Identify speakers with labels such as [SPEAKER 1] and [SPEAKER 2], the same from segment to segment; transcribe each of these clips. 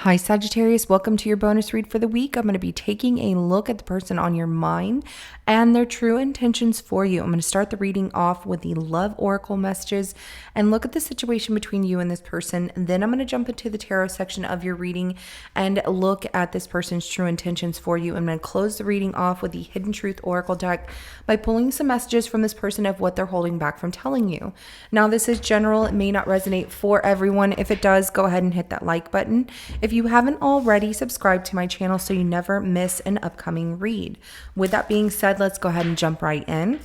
[SPEAKER 1] Hi, Sagittarius. Welcome to your bonus read for the week. I'm going to be taking a look at the person on your mind and their true intentions for you. I'm going to start the reading off with the love oracle messages and look at the situation between you and this person. And then I'm going to jump into the tarot section of your reading and look at this person's true intentions for you. I'm going to close the reading off with the Hidden Truth Oracle deck by pulling some messages from this person of what they're holding back from telling you. Now, this is general. It may not resonate for everyone. If it does, go ahead and hit that like button. If you haven't already, subscribe to my channel so you never miss an upcoming read. With that being said, let's go ahead and jump right in.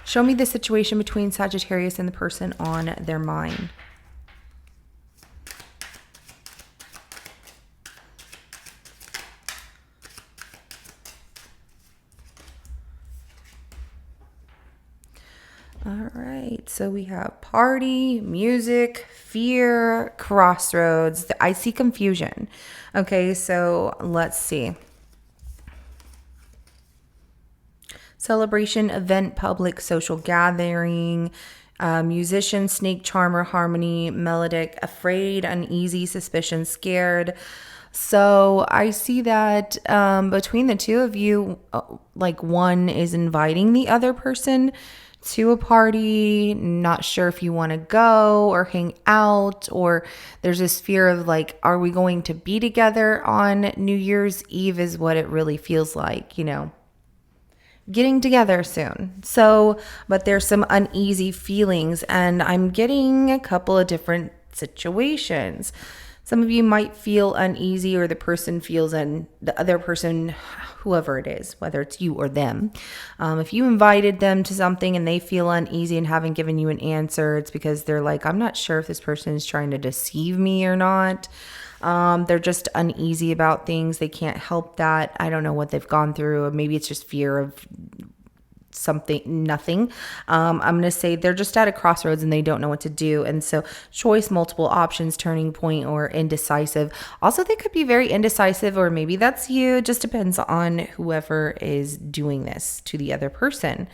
[SPEAKER 1] Show me the situation between Sagittarius and the person on their mind. All right, so we have party, music, fear, crossroads. I see confusion. Okay, so let's see. Celebration, event, public, social gathering, musician, snake charmer, harmony, melodic, afraid, uneasy, suspicion, scared. So I see that between the two of you, like one is inviting the other person to a party, not sure if you want to go or hang out, or there's this fear of like, are we going to be together on New Year's Eve is what it really feels like, you know, getting together soon. So, but there's some uneasy feelings and I'm getting a couple of different situations. Some of you might feel uneasy or the person feels the other person, whoever it is, whether it's you or them. If you invited them to something and they feel uneasy and haven't given you an answer, it's because they're like, I'm not sure if this person is trying to deceive me or not. They're just uneasy about things. They can't help that. I don't know what they've gone through. Or maybe it's just fear of nothing. I'm going to say they're just at a crossroads and they don't know what to do. And so choice, multiple options, turning point, or indecisive. Also, they could be very indecisive, or maybe that's you. It just depends on whoever is doing this to the other person.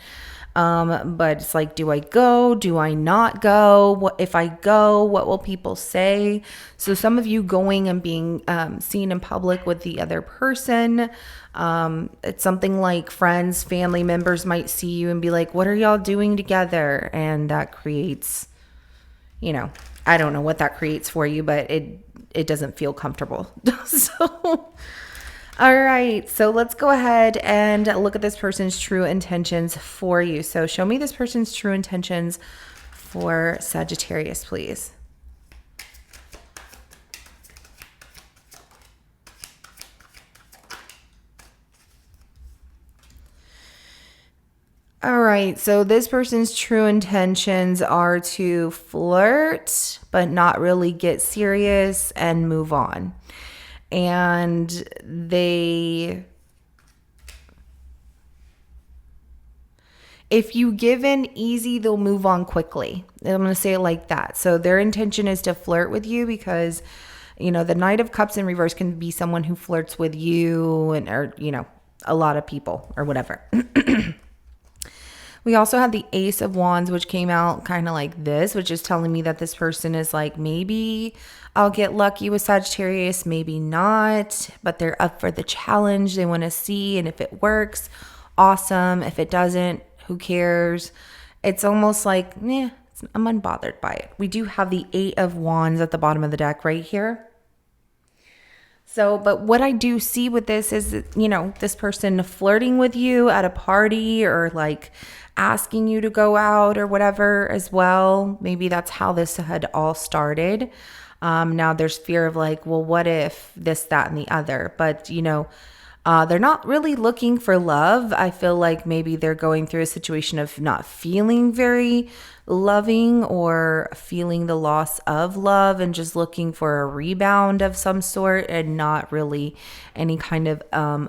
[SPEAKER 1] But it's like, do I go? Do I not go? What if I go? What will people say? So some of you going and being seen in public with the other person. It's something like friends, family members might see you and be like, what are y'all doing together? And that creates, you know, I don't know what that creates for you, but it doesn't feel comfortable. So all right, so let's go ahead and look at this person's true intentions for you. So show me this person's true intentions for Sagittarius, please. All right, so this person's true intentions are to flirt, but not really get serious and move on. And if you give in easy, they'll move on quickly. I'm going to say it like that. So their intention is to flirt with you because, you know, the Knight of Cups in reverse can be someone who flirts with you and, or, you know, a lot of people or whatever. We also have the Ace of Wands, which came out kind of like this, which is telling me that this person is like, maybe I'll get lucky with Sagittarius, maybe not, but they're up for the challenge. They want to see, and if it works, awesome. If it doesn't, who cares? It's almost like, I'm unbothered by it. We do have the Eight of Wands at the bottom of the deck right here. So, but what I do see with this is, you know, this person flirting with you at a party or like asking you to go out or whatever as well. Maybe that's how this had all started. Now there's fear of like, well, what if this, that, and the other? But, you know, they're not really looking for love. I feel like maybe they're going through a situation of not feeling very loving or feeling the loss of love and just looking for a rebound of some sort and not really any kind of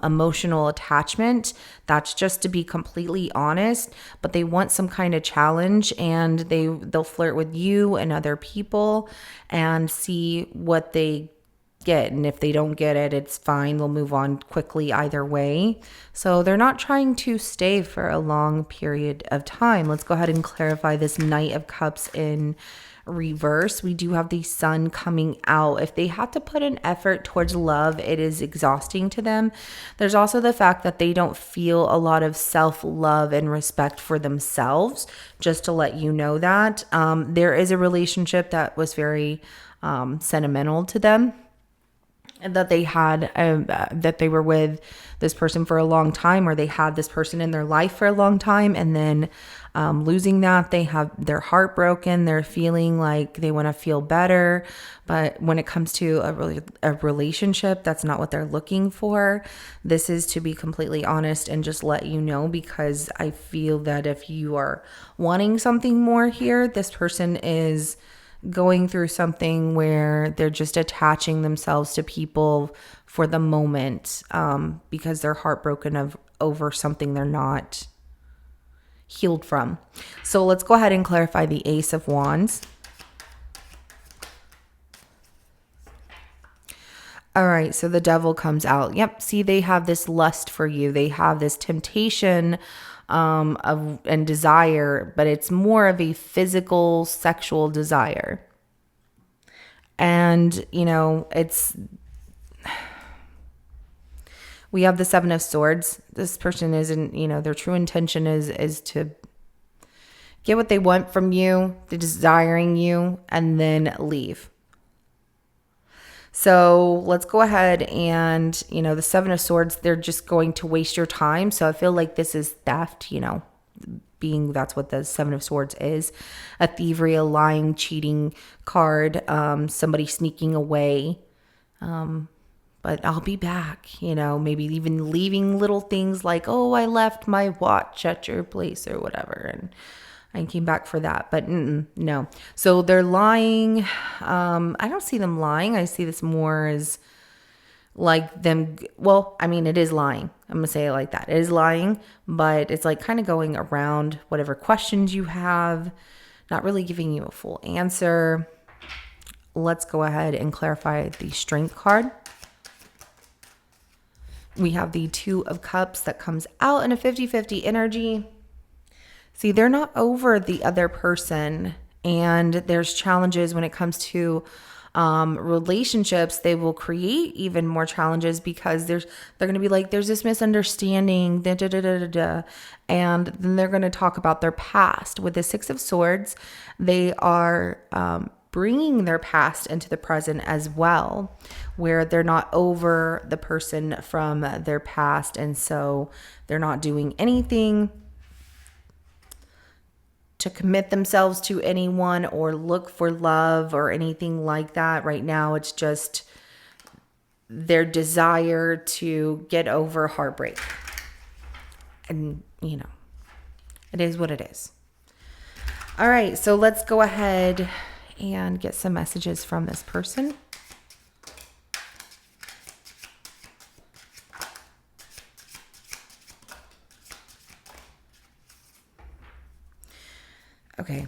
[SPEAKER 1] emotional attachment. That's just to be completely honest, but they want some kind of challenge and they'll flirt with you and other people and see what they get, and if they don't get it, it's fine. They'll move on quickly either way. So they're not trying to stay for a long period of time. Let's go ahead and clarify this Knight of Cups in reverse, we do have the sun coming out. If they have to put an effort towards love, it is exhausting to them. There's also the fact that they don't feel a lot of self-love and respect for themselves, just to let you know that. There is a relationship that was very sentimental to them, that they had, that they were with this person for a long time, or they had this person in their life for a long time, and then losing that, they're heartbroken. They're feeling like they want to feel better, but when it comes to a relationship, that's not what they're looking for. This is to be completely honest and just let you know, because I feel that if you are wanting something more here, this person is going through something where they're just attaching themselves to people for the moment, because they're heartbroken over something they're not healed from. So let's go ahead and clarify the Ace of Wands. All right, so the Devil comes out. Yep, see, they have this lust for you. They have this temptation and desire, but it's more of a physical, sexual desire. And, we have the Seven of Swords. This person isn't, their true intention is to get what they want from you, they're desiring you, and then leave. So let's go ahead and, the Seven of Swords, they're just going to waste your time. So I feel like this is theft, being that's what the Seven of Swords is. A thievery, a lying, cheating card, somebody sneaking away. But I'll be back, maybe even leaving little things like, oh, I left my watch at your place or whatever, and I came back for that. But no. So they're lying. I don't see them lying. I see this more as like them. Well, I mean, it is lying. I'm going to say it like that. It is lying, but it's like kind of going around whatever questions you have, not really giving you a full answer. Let's go ahead and clarify the Strength card. We have the Two of Cups that comes out in a 50-50 energy. See, they're not over the other person, and there's challenges when it comes to relationships. They will create even more challenges because they're going to be like, there's this misunderstanding, and then they're going to talk about their past. With the Six of Swords, they are bringing their past into the present as well, where they're not over the person from their past, and so they're not doing anything to commit themselves to anyone or look for love or anything like that. Right now, it's just their desire to get over heartbreak. And, it is what it is. All right, so let's go ahead and get some messages from this person. Okay.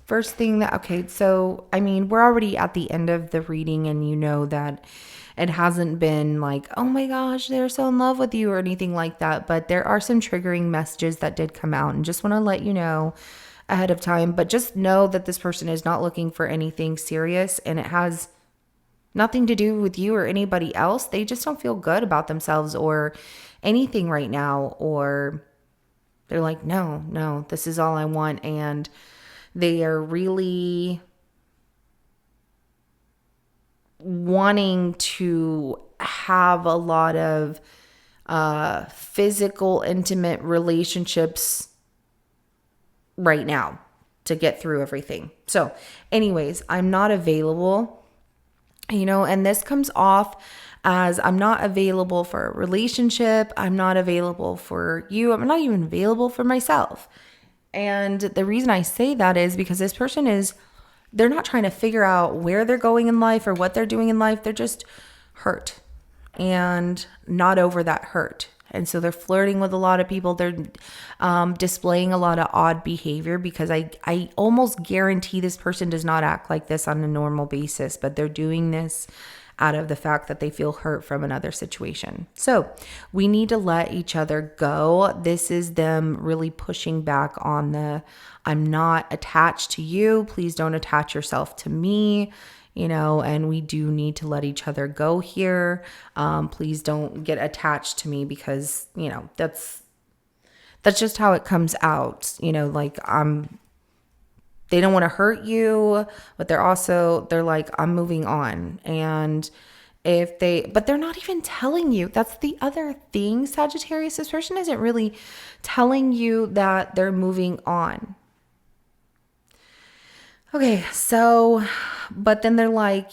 [SPEAKER 1] First thing so, we're already at the end of the reading, and that it hasn't been like, oh my gosh, they're so in love with you or anything like that. But there are some triggering messages that did come out, and just want to let you know ahead of time. But just know that this person is not looking for anything serious, and it has nothing to do with you or anybody else. They just don't feel good about themselves or anything right now, or they're like, no, this is all I want. And they are really wanting to have a lot of physical, intimate relationships right now to get through everything. So anyways, I'm not available, and this comes off as I'm not available for a relationship. I'm not available for you. I'm not even available for myself. And the reason I say that is because this person they're not trying to figure out where they're going in life or what they're doing in life. They're just hurt and not over that hurt. And so they're flirting with a lot of people. They're displaying a lot of odd behavior, because I almost guarantee this person does not act like this on a normal basis, but they're doing this out of the fact that they feel hurt from another situation. So we need to let each other go. This is them really pushing back on the, I'm not attached to you. Please don't attach yourself to me. And we do need to let each other go here. Please don't get attached to me because, that's just how it comes out. They don't want to hurt you, but they're like, I'm moving on. And but they're not even telling you. That's the other thing, Sagittarius. This person isn't really telling you that they're moving on. Okay, so, but then they're like,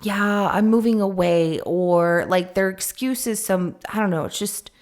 [SPEAKER 1] yeah, I'm moving away, or like their excuse is I don't know, it's just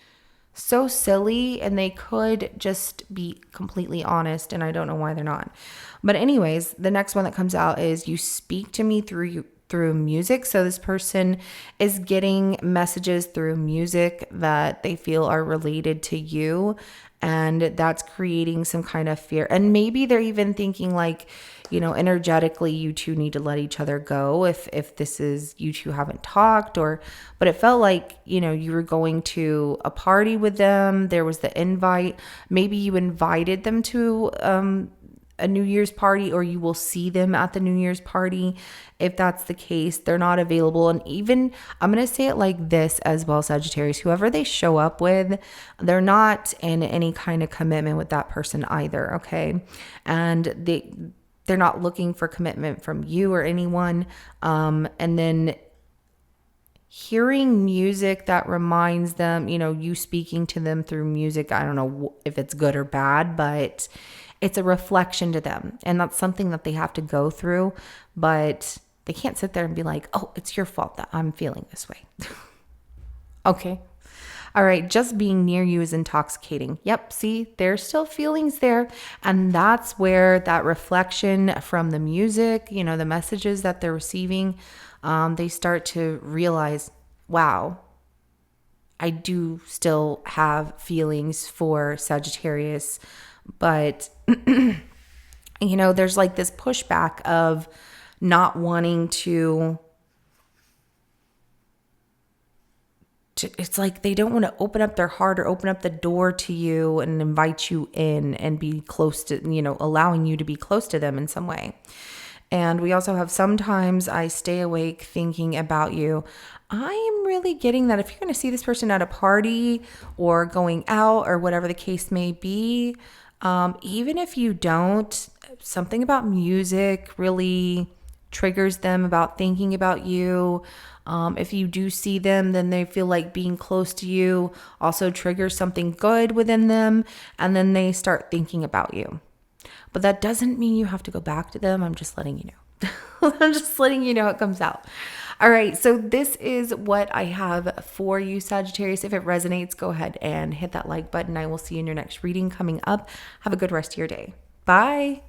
[SPEAKER 1] so silly, and they could just be completely honest, and I don't know why they're not. But anyways, the next one that comes out is you speak to me through music. So this person is getting messages through music that they feel are related to you, and that's creating some kind of fear. And maybe they're even thinking like, energetically, you two need to let each other go if this is, you two haven't talked, but it felt like, you were going to a party with them. There was the invite. Maybe you invited them to a New Year's party, or you will see them at the New Year's party. If that's the case, they're not available. And even, I'm going to say it like this as well, Sagittarius, whoever they show up with, they're not in any kind of commitment with that person either. Okay. And they're not looking for commitment from you or anyone. And then hearing music that reminds them, you speaking to them through music. I don't know if it's good or bad, but it's a reflection to them. And that's something that they have to go through, but they can't sit there and be like, oh, it's your fault that I'm feeling this way. Okay. All right. Just being near you is intoxicating. Yep. See, there's still feelings there. And that's where that reflection from the music, the messages that they're receiving, they start to realize, wow, I do still have feelings for Sagittarius, but there's like this pushback of not wanting to, it's like they don't want to open up their heart or open up the door to you and invite you in and be close to, allowing you to be close to them in some way. And we also have, sometimes I stay awake thinking about you. I am really getting that if you're going to see this person at a party or going out or whatever the case may be, even if you don't, something about music really triggers them about thinking about you. If you do see them, then they feel like being close to you also triggers something good within them. And then they start thinking about you. But that doesn't mean you have to go back to them. I'm just letting you know. I'm just letting you know it comes out. All right. So this is what I have for you, Sagittarius. If it resonates, go ahead and hit that like button. I will see you in your next reading coming up. Have a good rest of your day. Bye.